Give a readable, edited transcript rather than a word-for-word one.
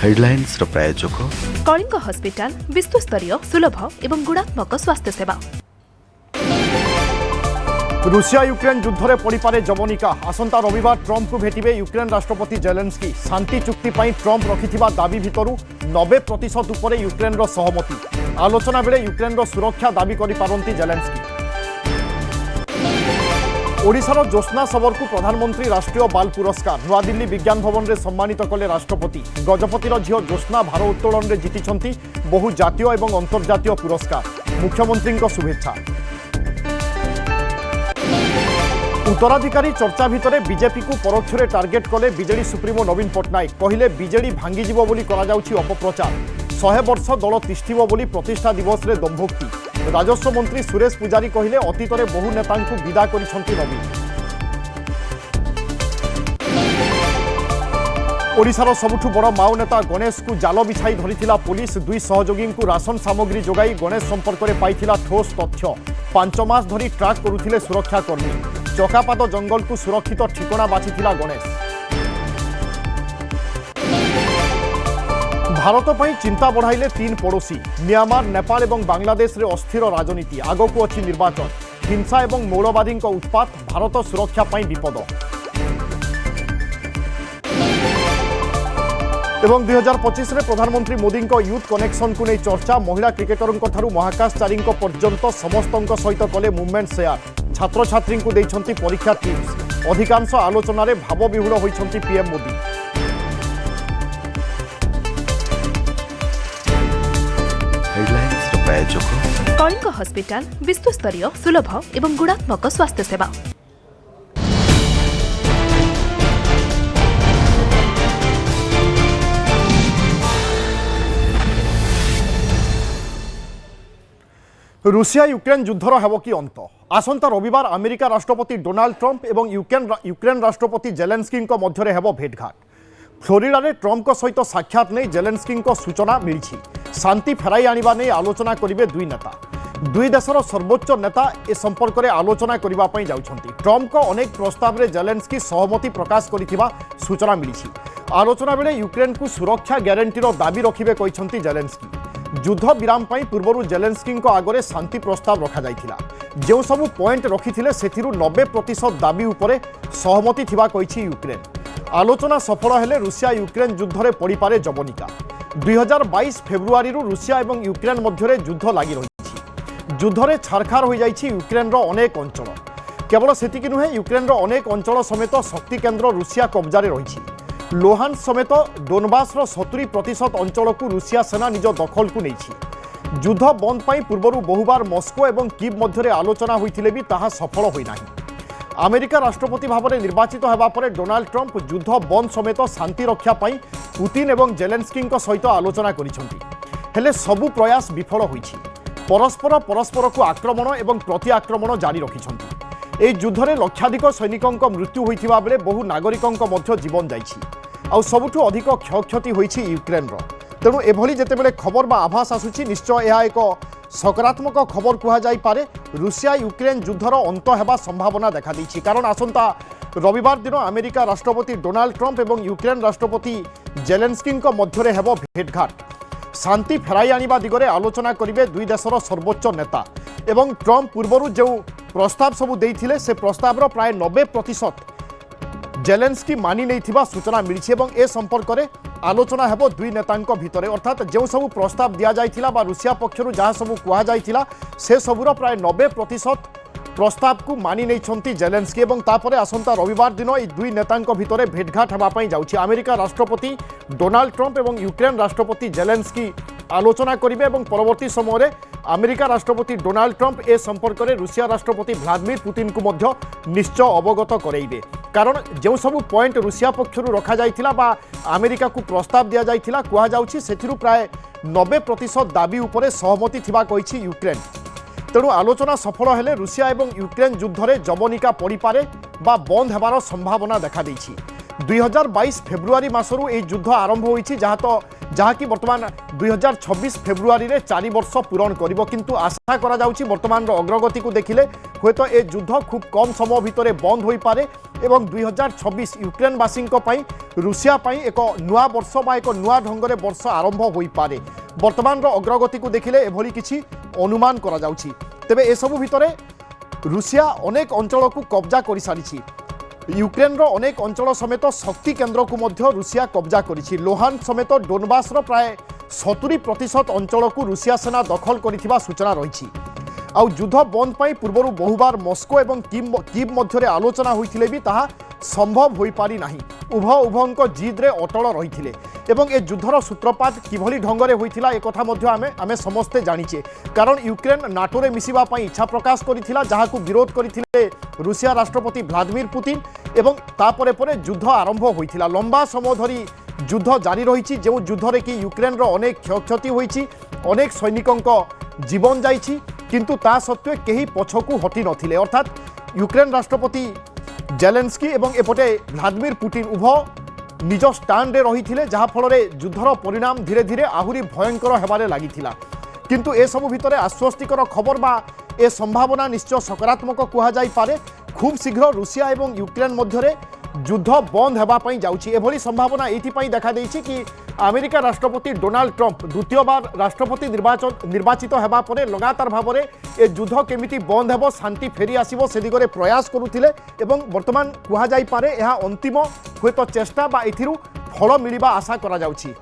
Headlines प्रायोजक Kalinga hospital विश्वस्तरीय सुलभ एवं गुणात्मक स्वास्थ्य सेवा। रूसिया यूक्रेन युद्ध में पड़िपारे जवनिका। आसंता रविवार ट्रंप को भेटिबे यूक्रेन राष्ट्रपति जेलेंस्की। शांति चुक्ति पर ट्रंप रखिथिबा दाबी भितरु 90% उपरे यूक्रेन रो सहमति। आलोचना बेले यूक्रेन रो सुरक्षा दाबी करि पारंती जेलेंस्की। ओडिशार ज्योत्स्ना सबर को प्रधानमंत्री राष्ट्रीय बाल पुरस्कार नुआदिल्ली विज्ञान भवन में सम्मानित कले राष्ट्रपति। गजपतिर झील ज्योत्स्ना भार उत्तोलन में जीति बहु जातीय और अंतर्जातीय पुरस्कार। मुख्यमंत्री शुभेच्छा। उत्तराधिकारी चर्चा भितर बीजेपी को परोक्ष टार्गेट कले बीजेडी सुप्रीमो नवीन पट्टनायक। कहले बीजेडी भांगीजीव बोली करा जाउछि अपप्रचार। 100 वर्ष दल तिष्ठिब बोली प्रतिष्ठा दिवस रे दंभोक्ति। राजस्व मंत्री सुरेश पुजारी कहले अतीत में बहु नेता विदा करिसंति नवीन। ओडिशार सबुठु बड़ माओ नेता गणेश को जाल बिछाई धरिथिला पुलिस। 2 सहयोगी को राशन सामग्री जोगाई गणेश संपर्क में पाइथिला ठोस तथ्य। 5 मास धरी ट्राक करुथिले सुरक्षाकर्मी। चकापाद जंगल को सुरक्षित ठिकाना बाछिथिला गणेश। भारत पर चिंता बढ़ाइले 3 पड़ोसी। म्यांमार, नेपाल और बांग्लादेश रे अस्थिर राजनीति। आगक अच्छी निर्वाचन। हिंसा और मौलवादी उत्पात भारत सुरक्षा पर विपद। एवं 2025 में प्रधानमंत्री मोदी यूथ कनेक्शन को नहीं चर्चा। महिला क्रिकेटरों ठारू महाकाशचारी पर्यंत समस्त सहित कले मुवमेंट शेयर। छात्र छात्री को देइछंती परीक्षा टिप्स। अधिकांश आलोचना रे भावविहुल होइछंती पीएम मोदी। हेडलाइंस प्रायोजक कलिंग हॉस्पिटल विश्वस्तरीय सुलभ एवं गुणात्मक स्वास्थ्य सेवा। रूसिया यूक्रेन युद्धर हेब कि अंत। आसंता रविवार अमेरिका राष्ट्रपति डोनाल्ड ट्रंप और यूक्रेन राष्ट्रपति जेलेंस्की मध्य हेब भेटघाट। फ्लोरिडा रे ट्रंप सहित साक्षात नहीं जेलेंस्की सूचना मिली। शांति फेराई आनिबा नहीं आलोचना करिवे दुई नेता। दुई देशर सर्वोच्च नेता ए संपर्क में आलोचना करने जाउछंती। ट्रंप को अनेक प्रस्ताव रे जेलेंस्की सहमति प्रकाश करिथिबा सूचना मिली। आलोचना बेले यूक्रेन को सुरक्षा ग्यारंटीर दाबी रखिबे कहिसंती जेलेंस्की। युद्ध विराम पर पूर्व जेलेंस्की आगे शांति प्रस्ताव रखा जाइथिला। जो सबू पॉइंट रखिथिले सेथिरु 90% दाबी उपरे सहमति थिबा कहिछि यूक्रेन। आलोचना सफल हेले रूसिया यूक्रेन युद्ध में पड़िपारे जवनिका। 2022 फेब्रुआरी रूसिया और यूक्रेन मध्य युद्ध लगी रही। युद्ध में छारखार हो जाइछि यूक्रेन अनेक अंचल। केवल सेतिकी नुहे यूक्रेन अनेक अंचल समेत शक्ति केन्द्र रूसिया कब्जारे रही। लोहान समेत डोनबास 70% अंचल को रूसिया सेना निज दखल को नहीं। युद्ध बंद पाई पूर्व बहुबार मस्को और कीव मध्य आलोचना होइथिले भी ताहा सफल होई नाही। अमेरिका राष्ट्रपति भाव में निर्वाचित होगा पर डोनाल्ड ट्रंप युद्ध बंद समेत शांति रक्षा पाई पुतिन और जेलेंस्की सहित आलोचना करिसेंती। हेले सबु प्रयास विफल होइछि। परस्पर को आक्रमण और प्रति आक्रमण जारी रखिछंती। एई युद्ध में लक्षाधिक सैनिकों मृत्यु होइथिबा बेले बहु नागरिकों मध्य जीवन जाइछि। आउ सबुठु अधिक क्षयक्षति होइछि यूक्रेन रो। तेणु एभली जेतेबेले खबर बा आभास आसुछि निश्चय यह एक सकारात्मक खबर कहा जाई पारे। रूसिया यूक्रेन युद्धर अंत हेबा संभावना देखा देछि। कारण आसंता रविवार दिन अमेरिका राष्ट्रपति डोनाल्ड ट्रंप और यूक्रेन राष्ट्रपति जेलेंस्की मध्य हेब भेटघाट। शांति फेराई आनिबा दिगरे आलोचना करिवे दुई देशर सर्वोच्च नेता। एवं ट्रंप पूर्व जो प्रस्ताव सबू देइथिले से प्रस्तावर प्राय 90% जेलेंस्की मानि नहीं सूचना मिली। ए संपर्क में आलोचना हेब दुई नेतांक भितर। अर्थात जो सब प्रस्ताव दि जाइथिला बा रूसिया पक्षरु जहाँ सब कहा जाइथिला से सबुर प्राय 90% प्रस्ताव को मानि नहीं जेलेंस्की। एवं तापरे आसंता रविवार दिन ये दुई नेतांक भितर भेटघाट होगापाई जाउछि। अमेरिका राष्ट्रपति डोनाल्ड ट्रंप और यूक्रेन राष्ट्रपति जेलेंस्की आलोचना करिवे एवं परवर्ती समय में अमेरिका राष्ट्रपति डोनाल्ड ट्रंप ए संपर्क में रूसिया राष्ट्रपति व्लादिमीर पुतिन को मध्य निश्चय अवगत कराइबे। कारण जो सब पॉइंट रूसिया पक्षरु रखा जाइथिला बा अमेरिका को प्रस्ताव दिया जाइथिला कहा जाउछि सेथिरु प्राय 90% दाबी उपरे सहमति थिबा कहिछि यूक्रेन। तेणु आलोचना सफल हेले रूसिया और यूक्रेन युद्ध में जवनिका पड़िपारे बा बंद हेबार संभावना देखा देछि। 2022 फेब्रुआरी मासरू ए युद्ध आरंभ होइछि जहाँ तो जहाँकि बर्तमान 2026 फेब्रुआरी रे 4 वर्ष पूरण करिबो किंतु आशा करा जाउची वर्तमान अग्रगति को देखिले हुए तो ए युद्ध खूब कम समय भितर बंद होई पारे एवं 2026 यूक्रेन वासी रूसिया एक नुआ वर्ष बा एक नुआ ढंगरे वर्ष आरंभ होई पारे वर्तमान अग्रगति को देखिले एभली किछि अनुमान करा जाउची। तेबे ए सबु भितरे रूसिया अनेक अंचल को कब्जा कर सारी यूक्रेन रो अनेक अंचल समेत शक्ति केन्द्र को मध्य रूसिया कब्जा करिछि। लोहान समेत डोनबास रो प्राय 70% अंचल को रूसिया सेना दखल करिथिबा सूचना रही। आउ युद्ध बंद पाई पूर्व बहुबार मस्को एवं कीव मध्य आलोचना होइथिले भी ताहा संभव होई पारि नाही। उभयंक जिद्रे अटल रही एवं ए युद्धर सूत्रपात किभली ढंगरे होइथिला ए कथा मध्य आमे समस्ते जानिचे कारण यूक्रेन नाटो रे मिसिबा पाई इच्छा प्रकाश करिथिला जहाकू विरोध करिथिले रूसिया राष्ट्रपति व्लादिमीर पुतिन एवं तापरे परे युद्ध आरंभ होइथिला। लंबा समय धरी युद्ध जारी रही जो युद्ध रे कि यूक्रेन रो अनेक क्षयक्षति होइछि अनेक सैनिकों जीवन जाइछि किंतु ता सत्वे केही पछकू हटि नथिले अर्थात यूक्रेन राष्ट्रपति जेलेंस्की एवं एपटे व्लादिमीर पुतिन उभय निज स्टांड रही जहाँफल युद्धर परिणाम धीरे धीरे आहरी भयंकर होबारे लागिथिला किंतु ए सबु भितरे आश्वस्तिकर खबर बा ए संभावना निश्चय सकारात्मक कुहा जाई पारे। खूब शीघ्र रूसिया एवं यूक्रेन मध्यरे युद्ध बंद होगापी जाउछि एभली संभावना एथिपाई देखा देइछि कि अमेरिका राष्ट्रपति डोनाल्ड ट्रंप द्वितीय बार राष्ट्रपति निर्वाचित होगा पर लगातार भाव में ए युद्ध केमिति बंद हेबो शांति फेरी आसिबो से दिगरे प्रयास करुथिले एवं वर्तमान कुहा जाई पारे यह अंतिम हुए तो चेष्टा बा एथिरु फल मिलिबा आशा करा जाउछि।